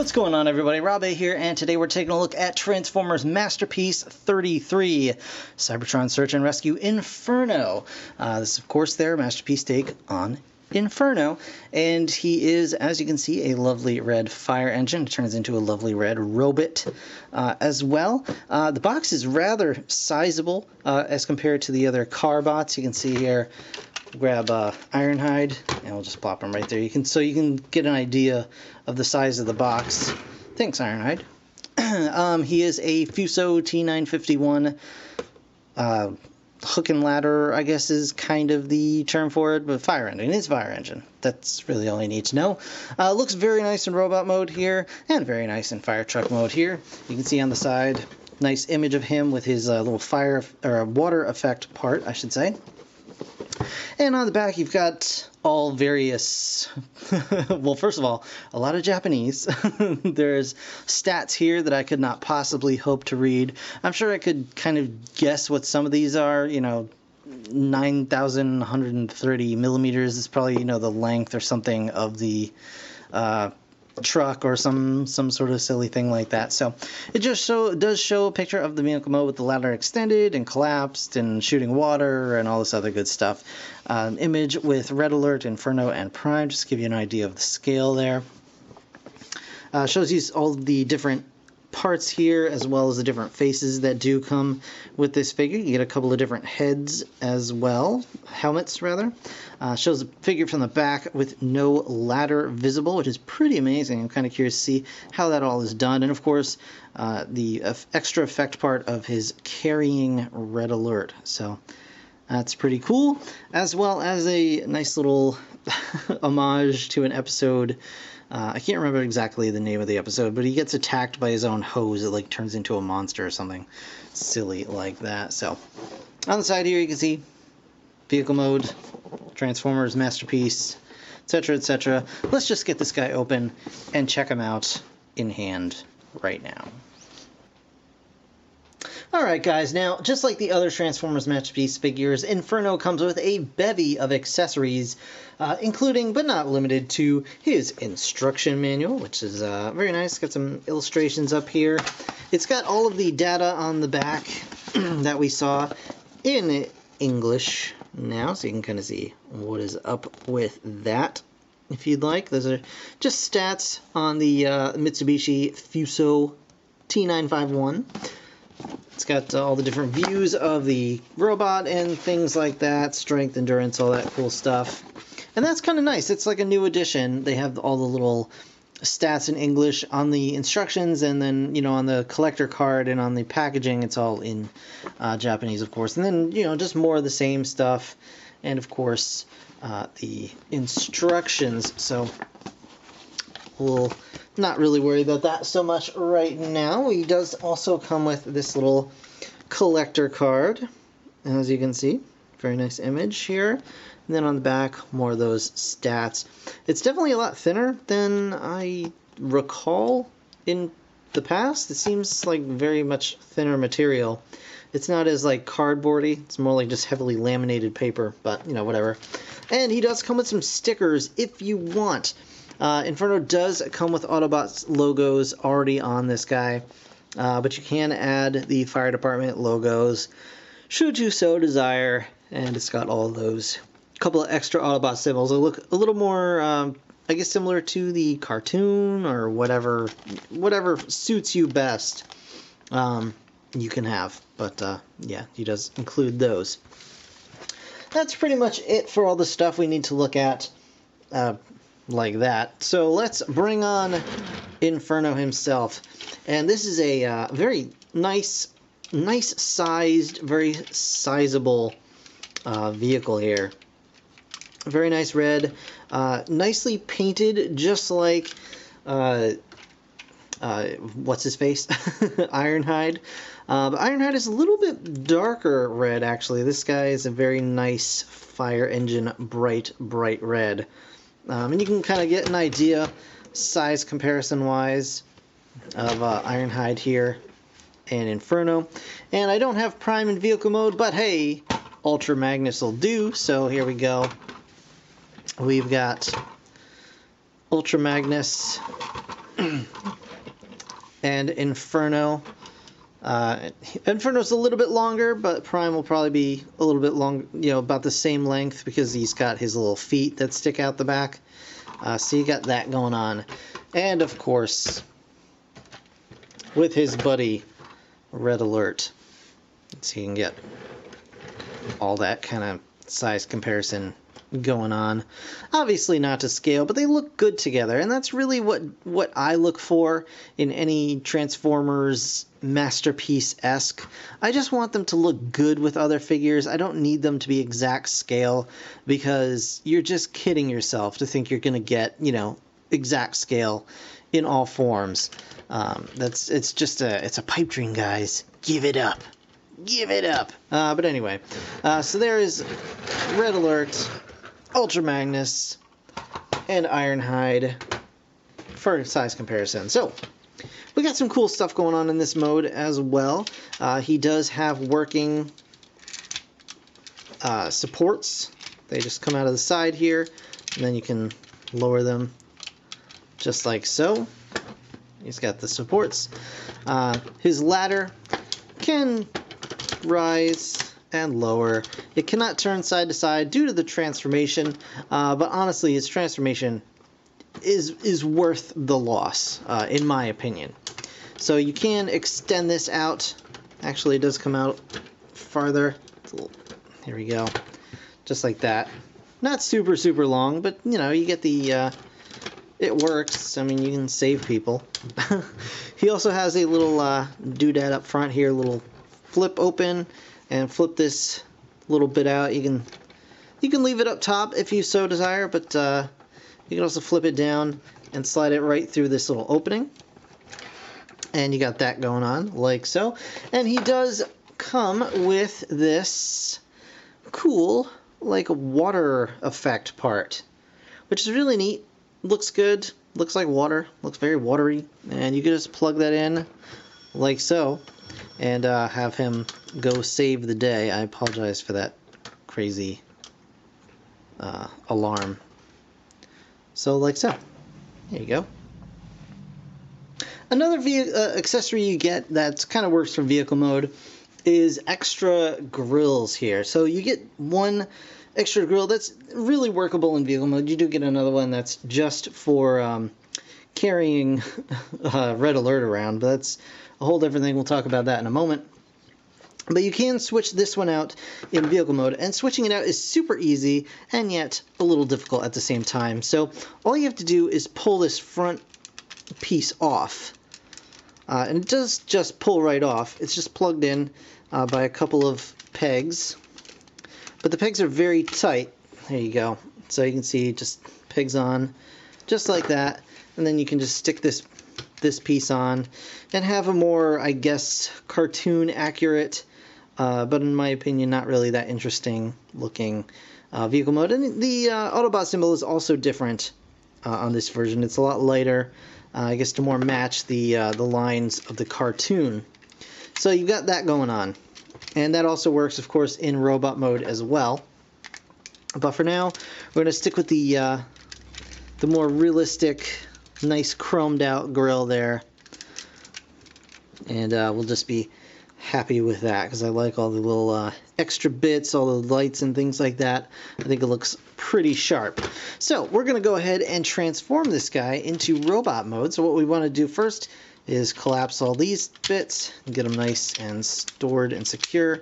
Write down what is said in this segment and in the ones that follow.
What's going on, everybody? Rob A here, and today we're taking a look at Transformers Masterpiece 33, Cybertron Search and Rescue Inferno. This is, of course, their Masterpiece take on Inferno, and he is, as you can see, a lovely red fire engine. It turns into a lovely red robot as well. The box is rather sizable as compared to the other car bots. You can see here, grab Ironhide, and we'll just plop him right there. You can get an idea of the size of the box. Thanks, Ironhide. He is a Fuso T951 hook and ladder, I guess is kind of the term for it, but fire engine. It's fire engine. That's really all you need to know. Looks very nice in robot mode here, and very nice in fire truck mode here. You can see on the side, nice image of him with his little fire or water effect part, I should say. And on the back, you've got all various, well, first of all, a lot of Japanese. There's stats here that I could not possibly hope to read. I'm sure I could kind of guess what some of these are. You know, 9,130 millimeters is probably, you know, the length or something of the truck or some sort of silly thing like that. So it just does show a picture of the vehicle mode with the ladder extended and collapsed and shooting water and all this other good stuff. Image with Red Alert, Inferno, and Prime, just to give you an idea of the scale there. Shows you all the different parts here, as well as the different faces that do come with this figure. You get a couple of different heads as well, helmets rather. Shows the figure from the back with no ladder visible, which is pretty amazing. I'm kind of curious to see how that all is done. And of course, the extra effect part of his carrying Red Alert. So that's pretty cool, as well as a nice little homage to an episode. I can't remember exactly the name of the episode, but he gets attacked by his own hose. It like turns into a monster or something silly like that. So on the side here, you can see vehicle mode, Transformers Masterpiece, etc., etc. Let's just get this guy open and check him out in hand right now. Alright guys, now just like the other Transformers Masterpiece figures, Inferno comes with a bevy of accessories, including but not limited to his instruction manual, which is very nice. Got some illustrations up here. It's got all of the data on the back that we saw in English now, so you can kind of see what is up with that if you'd like. Those are just stats on the Mitsubishi Fuso T951. It's got all the different views of the robot and things like that, strength, endurance, all that cool stuff. And that's kind of nice. It's like a new edition. They have all the little stats in English on the instructions, and then, you know, on the collector card and on the packaging, it's all in Japanese, of course. And then, you know, just more of the same stuff. And, of course, the instructions. So we'll not really worry about that so much right now. He does also come with this little collector card, as you can see. Very nice image here. And then on the back, more of those stats. It's definitely a lot thinner than I recall in the past. It seems like very much thinner material. It's not as like cardboardy. It's more like just heavily laminated paper, but you know, whatever. And he does come with some stickers if you want. Inferno does come with Autobots logos already on this guy, but you can add the fire department logos should you so desire, and it's got all of those. Couple of extra Autobot symbols. They look a little more, I guess, similar to the cartoon or whatever suits you best. You can have, but yeah, he does include those. That's pretty much it for all the stuff we need to look at. Like that. So let's bring on Inferno himself. And this is a very nice sized, very sizable vehicle here. Very nice red, nicely painted, just like what's his face? Ironhide. But Ironhide is a little bit darker red, actually. This guy is a very nice fire engine, bright red. And you can kind of get an idea, size comparison-wise, of Ironhide here and Inferno. And I don't have Prime in vehicle mode, but hey, Ultra Magnus will do. So here we go. We've got Ultra Magnus and Inferno. Inferno's a little bit longer, but Prime will probably be a little bit long, about the same length because he's got his little feet that stick out the back. So you got that going on. And of course, with his buddy, Red Alert. So you can get all that kind of size comparison going on. Obviously not to scale, but they look good together, and that's really what I look for in any Transformers Masterpiece-esque. I just want them to look good with other figures. I don't need them to be exact scale, because you're just kidding yourself to think you're going to get, exact scale in all forms. It's a pipe dream, guys. Give it up. Give it up. But anyway, so there is Red Alert, Ultra Magnus, and Ironhide for size comparison. So we got some cool stuff going on in this mode as well. He does have working supports. They just come out of the side here, and then you can lower them just like so. He's got the supports. His ladder can rise and lower. It cannot turn side to side due to the transformation, but honestly, its transformation is worth the loss, in my opinion. So you can extend this out. Actually, it does come out farther. Here we go. Just like that. Not super, super long, but, you get the... it works. I mean, you can save people. He also has a little doodad up front here, little flip open, and flip this little bit out. You can leave it up top if you so desire, but you can also flip it down and slide it right through this little opening. And you got that going on, like so. And he does come with this cool, like, water effect part, which is really neat. Looks good. Looks like water. Looks very watery. And you can just plug that in, like so, and have him go save the day. I apologize for that crazy alarm. So, like so. There you go. Another accessory you get that kind of works for vehicle mode is extra grills here. So you get one extra grill that's really workable in vehicle mode. You do get another one that's just for carrying Red Alert around, but that's a whole different thing. We'll talk about that in a moment. But you can switch this one out in vehicle mode, and switching it out is super easy and yet a little difficult at the same time. So all you have to do is pull this front piece off. And it does just pull right off. It's just plugged in by a couple of pegs. But the pegs are very tight. There you go. So you can see it just pegs on just like that. And then you can just stick this piece on and have a more, I guess, cartoon accurate, but in my opinion, not really that interesting looking vehicle mode. And the Autobot symbol is also different on this version. It's a lot lighter, I guess, to more match the lines of the cartoon. So you've got that going on. And that also works, of course, in robot mode as well. But for now, we're going to stick with the more realistic, nice chromed out grille there. And we'll just be happy with that, because I like all the little extra bits, all the lights and things like that. I think it looks pretty sharp. So we're going to go ahead and transform this guy into robot mode. So what we want to do first is collapse all these bits and get them nice and stored and secure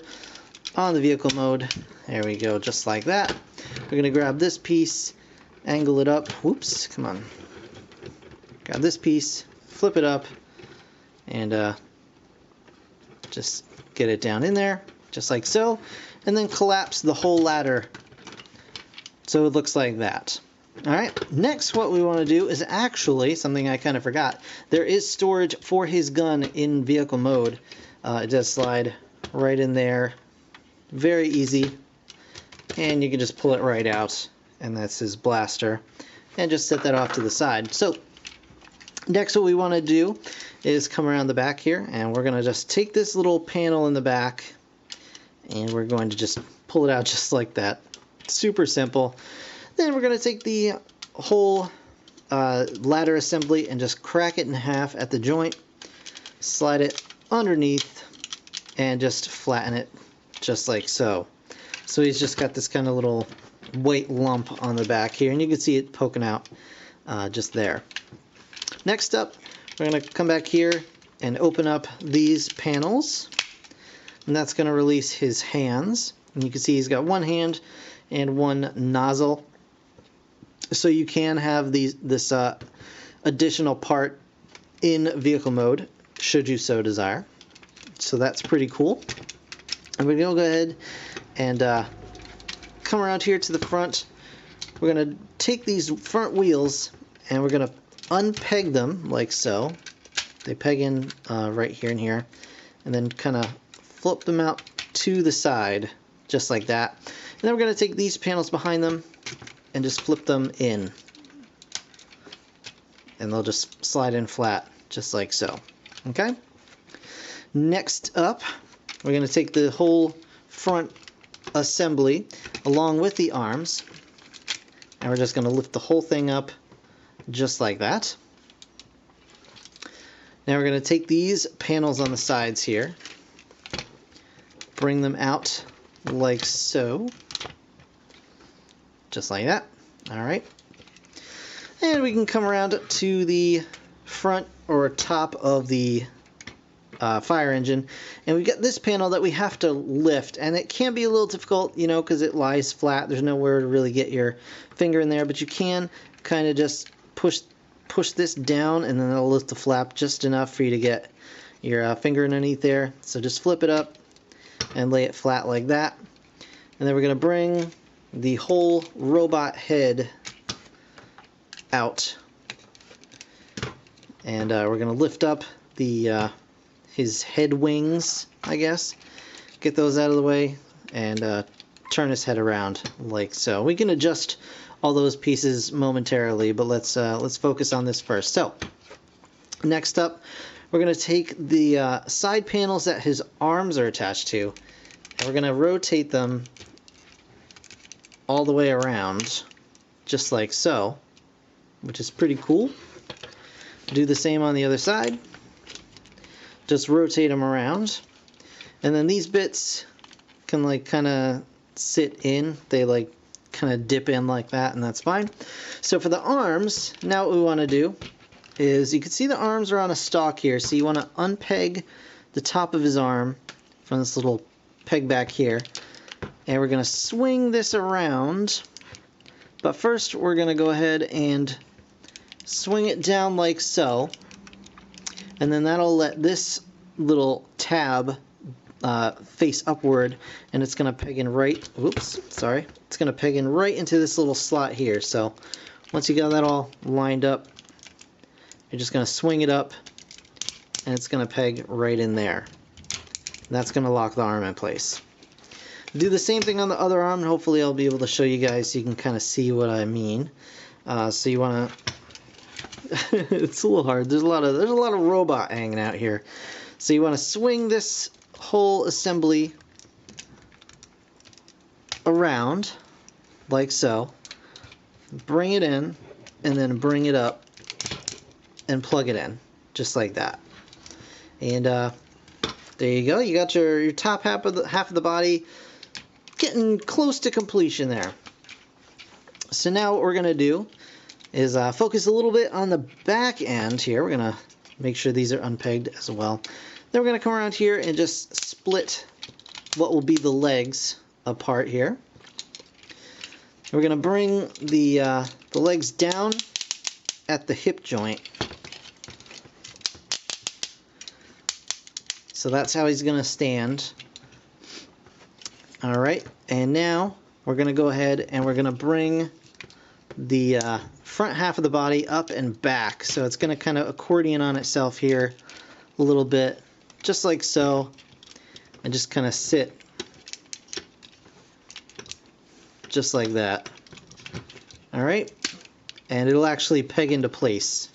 on the vehicle mode. There we go, just like that. We're going to grab this piece, angle it up. Whoops, come on. Grab this piece, flip it up, and just get it down in there, just like so. And then collapse the whole ladder so it looks like that. Alright, next what we want to do is actually something I kind of forgot. There is storage for his gun in vehicle mode. It does slide right in there. Very easy. And you can just pull it right out. And that's his blaster. And just set that off to the side. So, next what we want to do is come around the back here. And we're going to just take this little panel in the back. And we're going to just pull it out just like that. Super simple. Then we're going to take the whole ladder assembly and just crack it in half at the joint, slide it underneath and just flatten it just like so. So he's just got this kind of little white lump on the back here, and you can see it poking out just there. Next up, we're going to come back here and open up these panels, and that's going to release his hands. And you can see he's got one hand and one nozzle, so you can have this additional part in vehicle mode should you so desire. So that's pretty cool. And we're going to go ahead and come around here to the front. We're going to take these front wheels and we're going to unpeg them like so. They peg in right here and here, and then kind of flip them out to the side just like that. And then we're going to take these panels behind them and just flip them in, and they'll just slide in flat just like so. Okay, next up, we're going to take the whole front assembly along with the arms, and we're just going to lift the whole thing up just like that. Now we're going to take these panels on the sides here, bring them out like so, just like that. Alright, and we can come around to the front or top of the fire engine, and we've got this panel that we have to lift, and it can be a little difficult, you know, because it lies flat. There's nowhere to really get your finger in there, but you can kind of just push this down, and then it'll lift the flap just enough for you to get your finger underneath there. So just flip it up and lay it flat like that, and then we're going to bring the whole robot head out, and we're going to lift up the his head wings, I guess, get those out of the way, and turn his head around like so. We can adjust all those pieces momentarily, but let's focus on this first. So next up, we're going to take the side panels that his arms are attached to, and we're going to rotate them all the way around just like so, which is pretty cool. Do the same on the other side. Just rotate them around, and then these bits can like kind of sit in. They like kind of dip in like that, and that's fine. So for the arms, now what we want to do is, you can see the arms are on a stalk here, so you want to unpeg the top of his arm from this little peg back here, and we're going to swing this around. But first we're going to go ahead and swing it down like so, and then that'll let this little tab face upward, and it's going to peg in right, it's going to peg in right into this little slot here. So once you got that all lined up, you're just going to swing it up, and it's going to peg right in there. And that's going to lock the arm in place. Do the same thing on the other arm, and hopefully I'll be able to show you guys so you can kind of see what I mean. So you want to it's a little hard. There's a lot of robot hanging out here. So you want to swing this whole assembly around like so, bring it in, and then bring it up and plug it in just like that. And there you go. You got your top half of the body getting close to completion there. So now what we're going to do is focus a little bit on the back end here. We're going to make sure these are unpegged as well. Then we're going to come around here and just split what will be the legs apart here. We're going to bring the legs down at the hip joint. So that's how he's going to stand. Alright, and now we're going to go ahead and we're going to bring the front half of the body up and back. So it's going to kind of accordion on itself here a little bit, just like so, and just kind of sit just like that. Alright, and it'll actually peg into place,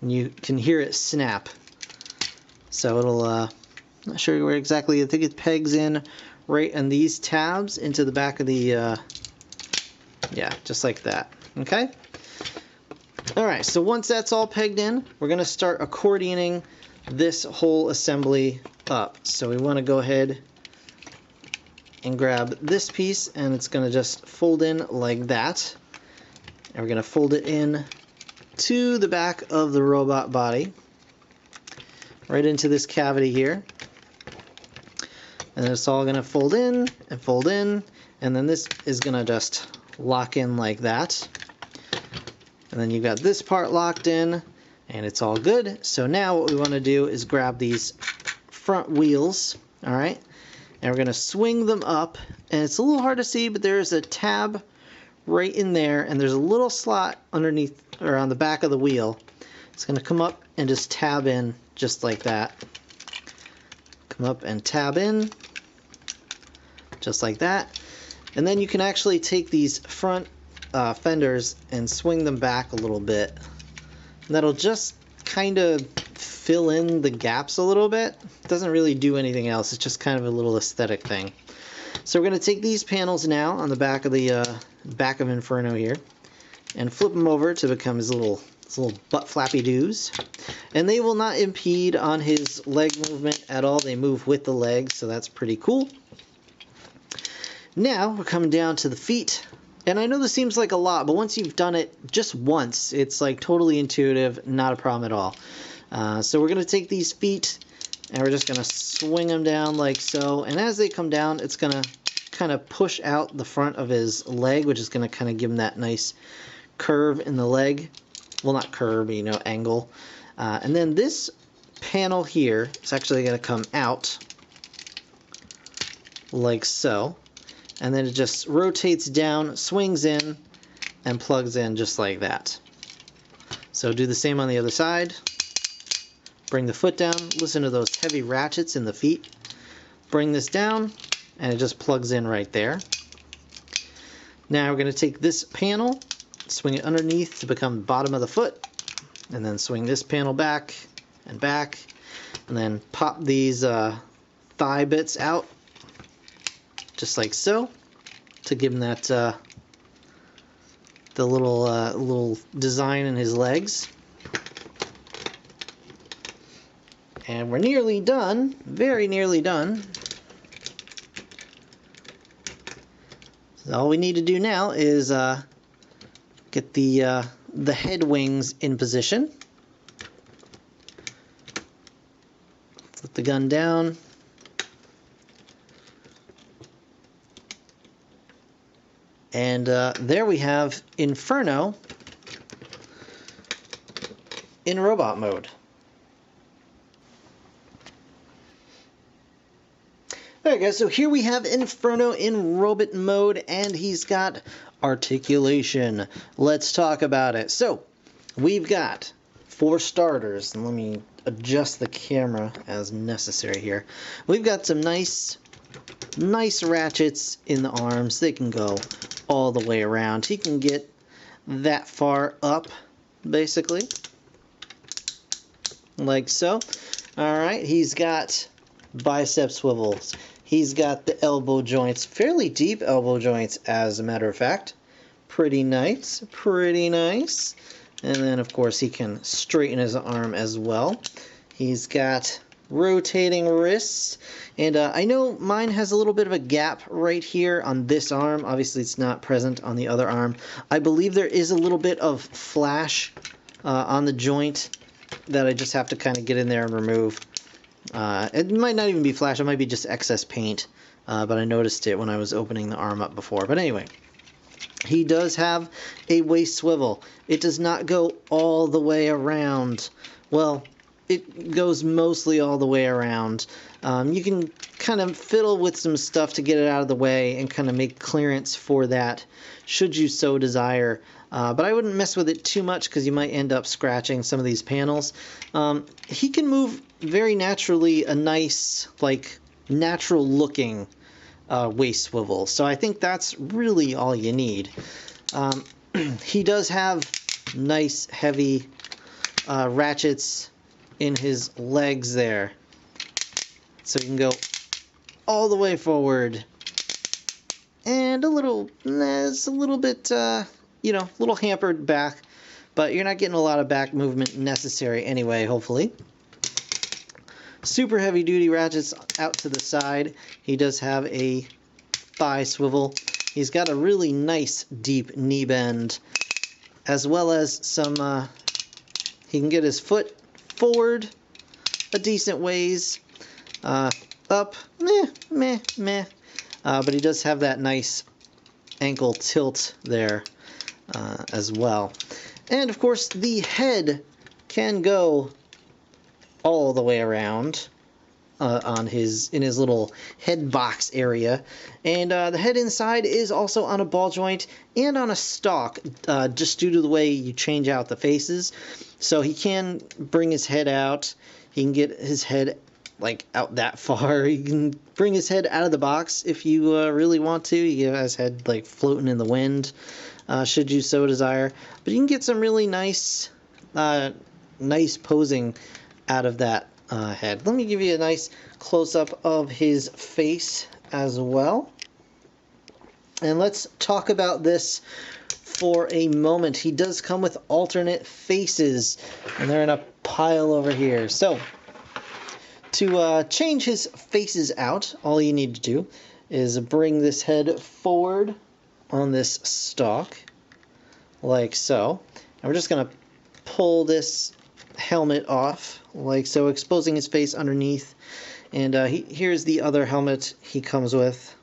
and you can hear it snap. So it'll, I'm not sure where exactly, I think it pegs in right in these tabs into the back of the, yeah, just like that. Okay? Alright, so once that's all pegged in, we're going to start accordioning this whole assembly up. So we want to go ahead and grab this piece, and it's going to just fold in like that. And we're going to fold it in to the back of the robot body, right into this cavity here. And it's all going to fold in, and then this is going to just lock in like that. And then you've got this part locked in, and it's all good. So now what we want to do is grab these front wheels, all right? And we're going to swing them up, and it's a little hard to see, but there's a tab right in there, and there's a little slot underneath or on the back of the wheel. It's going to come up and just tab in just like that. Come up and tab in just like that. And then you can actually take these front fenders and swing them back a little bit. And that'll just kind of fill in the gaps a little bit. It doesn't really do anything else. It's just kind of a little aesthetic thing. So we're going to take these panels now on the back of the back of Inferno here and flip them over to become his little butt flappy doos. And they will not impede on his leg movement at all. They move with the legs, so that's pretty cool. Now we're coming down to the feet. And I know this seems like a lot, but once you've done it just once, it's like totally intuitive, not a problem at all. So we're going to take these feet and we're just going to swing them down like so. And as they come down, it's going to kind of push out the front of his leg, which is going to kind of give him that nice curve in the leg. Well, not curve, but, you know, angle. And then this panel here is actually going to come out like so. And then it just rotates down, swings in, and plugs in just like that. So do the same on the other side. Bring the foot down. Listen to those heavy ratchets in the feet. Bring this down, and it just plugs in right there. Now we're going to take this panel, swing it underneath to become the bottom of the foot, and then swing this panel back, and then pop these thigh bits out, just like so, to give him that the little design in his legs. And we're nearly done, very nearly done. So all we need to do now is get the head wings in position. Flip the gun down. And there we have Inferno in robot mode. Alright guys, so here we have Inferno in robot mode, and he's got articulation. Let's talk about it. So, we've got, for starters, and let me adjust the camera as necessary here. We've got some nice ratchets in the arms. They can go all the way around. He can get that far up, basically, like so. Alright, he's got bicep swivels. He's got the elbow joints, fairly deep elbow joints, as a matter of fact. Pretty nice, pretty nice. And then, of course, he can straighten his arm as well. He's got rotating wrists, and I know mine has a little bit of a gap right here on this arm. Obviously it's not present on the other arm. I believe there is a little bit of flash on the joint that I just have to kind of get in there and remove. It might not even be flash, it might be just excess paint, but I noticed it when I was opening the arm up before. But anyway, he does have a waist swivel. It does not go all the way around. Well, it goes mostly all the way around. You can kind of fiddle with some stuff to get it out of the way and kind of make clearance for that, should you so desire. But I wouldn't mess with it too much because you might end up scratching some of these panels. He can move very naturally a nice, like, natural looking waist swivel. So I think that's really all you need. He does have nice heavy ratchets in his legs there, so you can go all the way forward, and it's a little bit you know, a little hampered back, but you're not getting a lot of back movement necessary anyway, hopefully. super heavy duty ratchets out to the side. He does have a thigh swivel. He's got a really nice deep knee bend, as well as some, he can get his foot forward a decent ways, up, meh. But he does have that nice ankle tilt there as well. And of course the head can go all the way around in his little head box area, and the head inside is also on a ball joint and on a stalk, just due to the way you change out the faces. So he can bring his head out. He can get his head like out that far. He can bring his head out of the box if you really want to. You get his head like floating in the wind, should you so desire. But you can get some really nice posing out of that head. Let me give you a nice close-up of his face as well. And let's talk about this for a moment. He does come with alternate faces, and they're in a pile over here. So to change his faces out, all you need to do is bring this head forward on this stalk, like so. And we're just going to pull this helmet off, like so, exposing his face underneath. And here's the other helmet he comes with.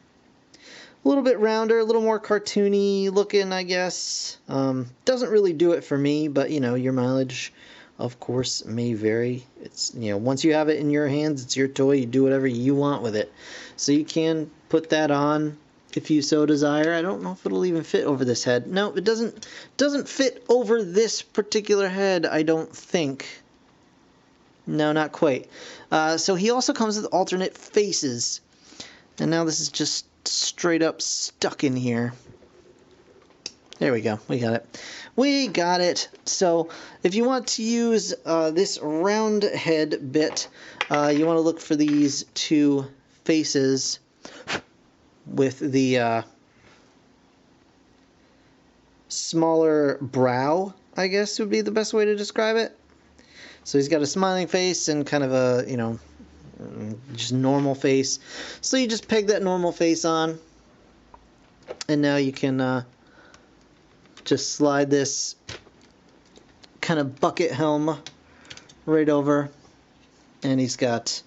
A little bit rounder, a little more cartoony looking, I guess. Doesn't really do it for me, but, you know, your mileage, of course, may vary. It's, you know, once you have it in your hands, it's your toy. You do whatever you want with it. So you can put that on if you so desire. I don't know if it'll even fit over this head. No, it doesn't fit over this particular head, I don't think. No, not quite. So he also comes with alternate faces. And now this is just straight up stuck in here. There we go. We got it. We got it. So if you want to use this round head bit, you want to look for these two faces with the smaller brow, I guess would be the best way to describe it. So he's got a smiling face and kind of a, you know, just normal face. So you just peg that normal face on, and now you can just slide this kind of bucket helm right over, and he's got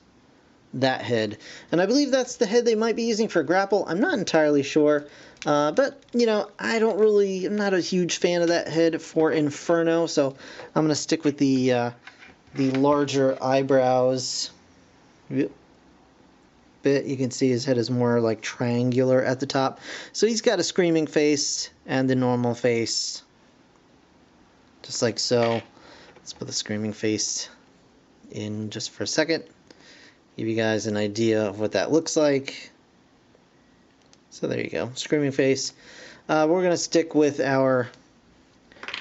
that head. And I believe that's the head they might be using for grapple. I'm not entirely sure, but you know, I'm not a huge fan of that head for Inferno, so I'm gonna stick with the larger eyebrows bit. You can see his head is more like triangular at the top. So he's got a screaming face and the normal face, just like so. Let's put the screaming face in just for a second, give you guys an idea of what that looks like. So there you go, screaming face. We're gonna stick with our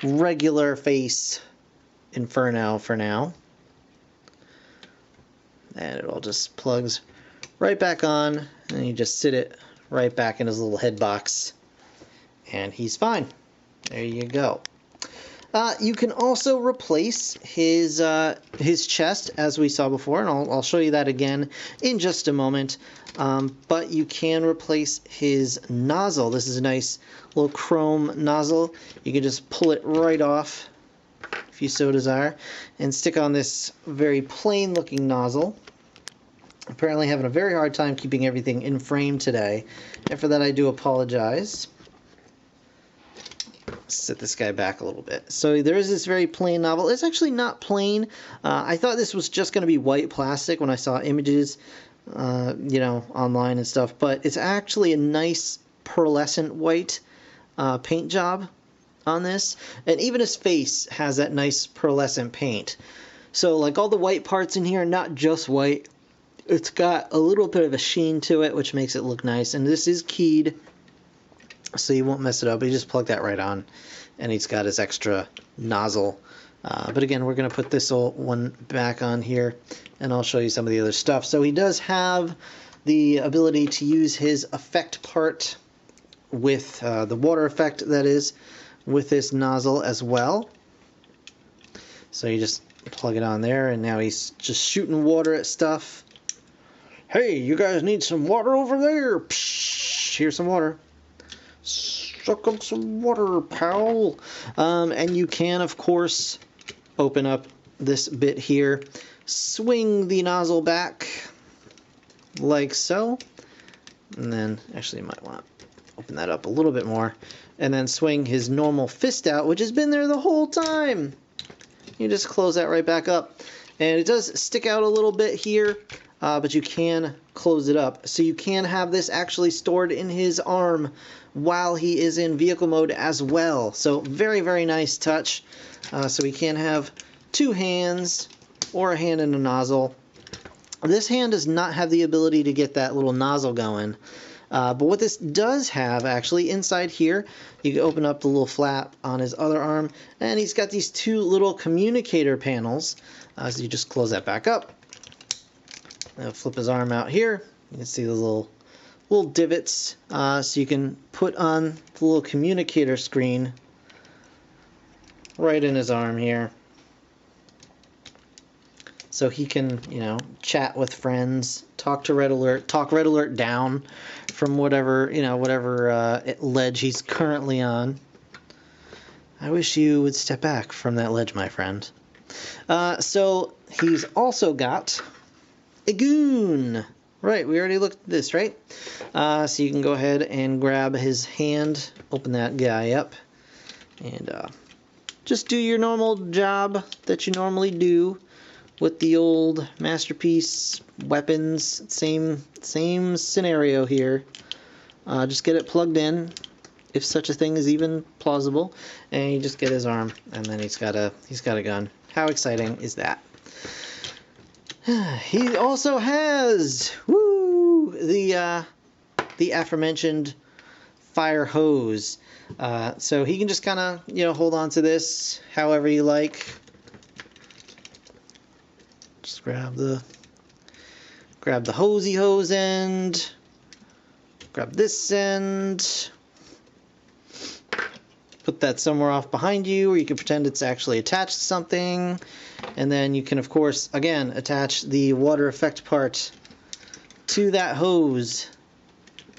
regular face Inferno for now, and it all just plugs right back on, and you just sit it right back in his little head box, and he's fine. There you go. You can also replace his chest, as we saw before, and I'll show you that again in just a moment. But you can replace his nozzle. This is a nice little chrome nozzle. You can just pull it right off if you so desire, and stick on this very plain looking nozzle. Apparently having a very hard time keeping everything in frame today, and for that I do apologize. Set this guy back a little bit. So there is this very plain nozzle. It's actually not plain. I thought this was just going to be white plastic when I saw images, you know, online and stuff, but it's actually a nice pearlescent white paint job on this, and even his face has that nice pearlescent paint. So like all the white parts in here are not just white. It's got a little bit of a sheen to it, which makes it look nice. And this is keyed, so you won't mess it up. You just plug that right on, and he's got his extra nozzle. But again, we're going to put this one back on here, and I'll show you some of the other stuff. So he does have the ability to use his effect part with the water effect, that is, with this nozzle as well. So you just plug it on there, and now he's just shooting water at stuff. Hey, you guys need some water over there? Psh, here's some water. Suck up some water, pal. And you can, of course, open up this bit here, swing the nozzle back like so, and then actually you might want to open that up a little bit more, and then swing his normal fist out, which has been there the whole time. You just close that right back up, and it does stick out a little bit here, but you can close it up, so you can have this actually stored in his arm while he is in vehicle mode as well. So very, very nice touch. So he can have two hands or a hand in a nozzle. This hand does not have the ability to get that little nozzle going. But what this does have, actually, inside here, you can open up the little flap on his other arm, and he's got these two little communicator panels. So you just close that back up. Now flip his arm out here. You can see the little divots, so you can put on the little communicator screen right in his arm here. So he can, you know, chat with friends, talk to Red Alert, talk Red Alert down from whatever, you know, whatever ledge he's currently on. I wish you would step back from that ledge, my friend. So he's also got a goon. Right, we already looked at this, right? So you can go ahead and grab his hand, open that guy up, and just do your normal job that you normally do with the old Masterpiece weapons. Same scenario here. Just get it plugged in, if such a thing is even plausible, and you just get his arm, and then he's got a gun. How exciting is that? He also has the aforementioned fire hose. So he can just kind of, you know, hold on to this however you like. Just grab the hosey hose end, grab this end, put that somewhere off behind you, or you can pretend it's actually attached to something, and then you can, of course, again, attach the water effect part to that hose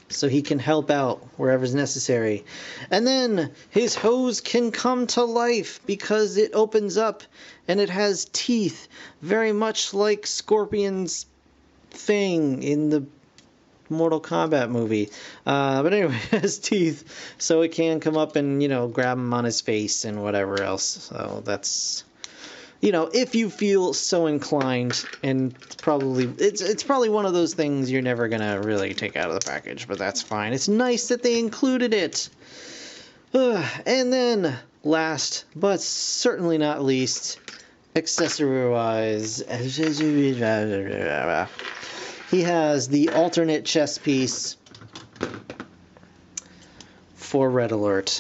so he can help out wherever's necessary. And then his hose can come to life because it opens up and it has teeth, very much like Scorpion's thing in the Mortal Kombat movie. But anyway, it has teeth, so it can come up and, you know, grab him on his face and whatever else. So that's, you know, if you feel so inclined, and it's probably one of those things you're never gonna really take out of the package, but that's fine. It's nice that they included it. And then, last but certainly not least, accessory-wise, he has the alternate chest piece for Red Alert,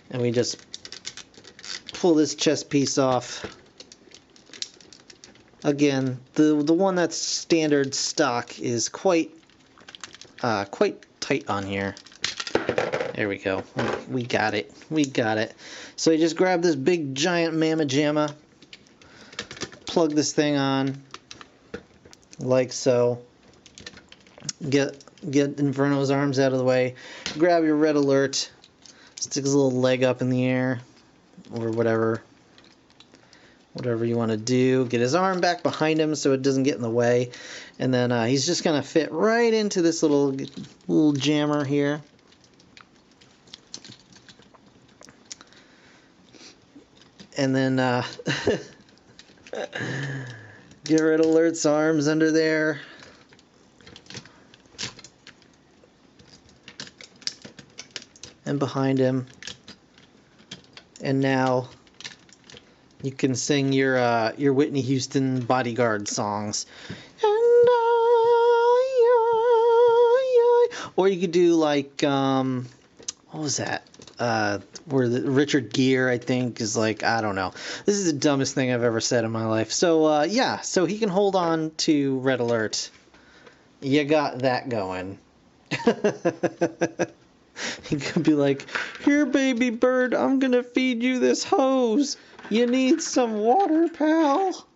and we just pull this chest piece off. Again, the one that's standard stock is quite tight on here. There we go. We got it. We got it. So you just grab this big giant mamma jamma, plug this thing on like so. Get Inferno's arms out of the way. Grab your Red Alert. Stick his little leg up in the air, or whatever you want to do. Get his arm back behind him so it doesn't get in the way, and then he's just gonna fit right into this little jammer here. And then get Red Alert's arms under there. And behind him. And now you can sing your Whitney Houston Bodyguard songs. Or you could do like what was that? Where Richard Gere, I think, is like, I don't know. This is the dumbest thing I've ever said in my life. So yeah, so he can hold on to Red Alert. You got that going. He could be like, "Here, baby bird, I'm gonna feed you this hose. You need some water, pal.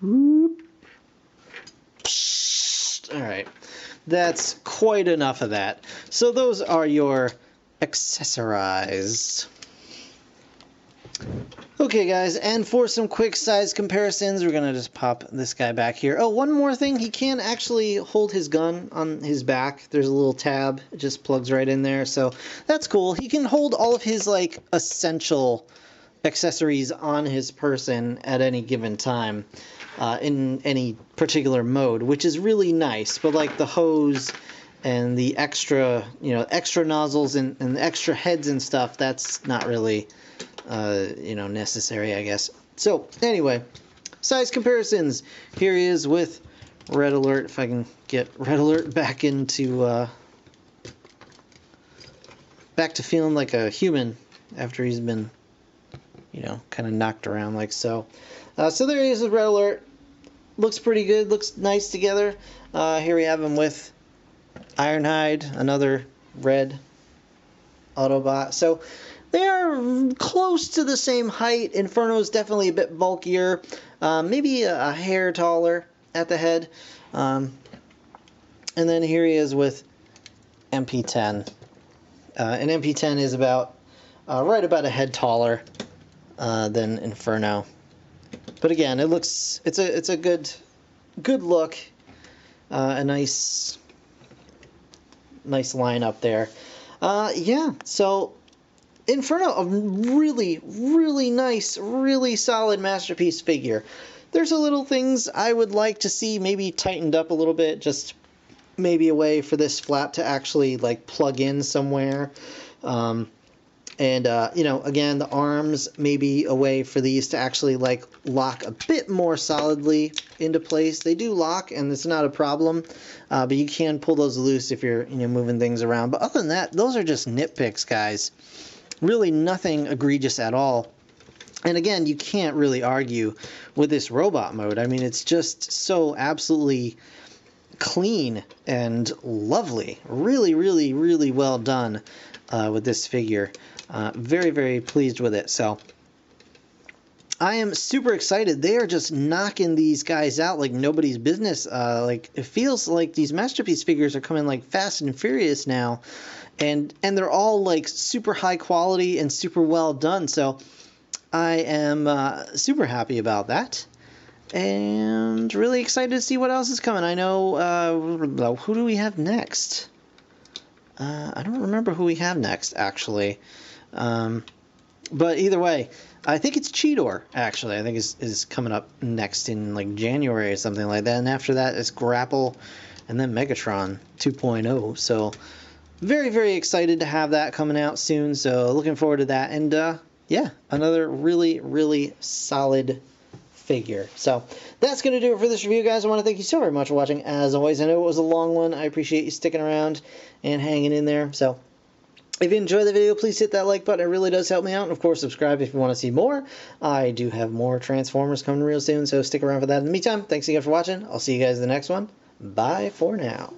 Whoop. Alright, that's quite enough of that. So those are your accessorized. Okay guys, and for some quick size comparisons, we're going to just pop this guy back here. Oh, one more thing, he can actually hold his gun on his back. There's a little tab, it just plugs right in there, so that's cool. He can hold all of his, like, essential accessories on his person at any given time. In any particular mode, which is really nice. But like the hose and the extra, extra nozzles and the extra heads and stuff, that's not really, necessary, I guess. So anyway, size comparisons. Here he is with Red Alert. If I can get Red Alert back into, back to feeling like a human after he's been, kind of knocked around like so. So there he is with Red Alert. Looks pretty good. Looks nice together. Here we have him with Ironhide, another red Autobot. So they are close to the same height. Inferno is definitely a bit bulkier. Maybe a hair taller at the head. And then here he is with MP-10. And MP-10 is about right about a head taller than Inferno. But again, it's a good look, a nice lineup there. Yeah, so Inferno, a really nice, really solid Masterpiece figure. There's a little things I would like to see maybe tightened up a little bit, just maybe a way for this flap to actually like plug in somewhere. And, again, the arms, maybe a way for these to actually, like, lock a bit more solidly into place. They do lock, and it's not a problem, but you can pull those loose if you're, moving things around. But other than that, those are just nitpicks, guys. Really nothing egregious at all. And again, you can't really argue with this robot mode. I mean, it's just so absolutely clean and lovely. Really, really, really well done with this figure. Very, very pleased with it. So I am super excited. They are just knocking these guys out like nobody's business. Like it feels like these Masterpiece figures are coming like fast and furious now, and they're all like super high quality and super well done. So I am super happy about that, and really excited to see what else is coming. I know who do we have next? I don't remember who we have next actually. But either way, I think it's Cheetor, actually. I think is coming up next in like January or something like that. And after that is Grapple and then Megatron 2.0. So very, very excited to have that coming out soon. So looking forward to that. And yeah, another really, really solid figure. So that's going to do it for this review, guys. I want to thank you so very much for watching. As always, I know it was a long one. I appreciate you sticking around and hanging in there. So if you enjoyed the video, please hit that like button. It really does help me out. And of course, subscribe if you want to see more. I do have more Transformers coming real soon, so stick around for that. In the meantime, thanks again for watching. I'll see you guys in the next one. Bye for now.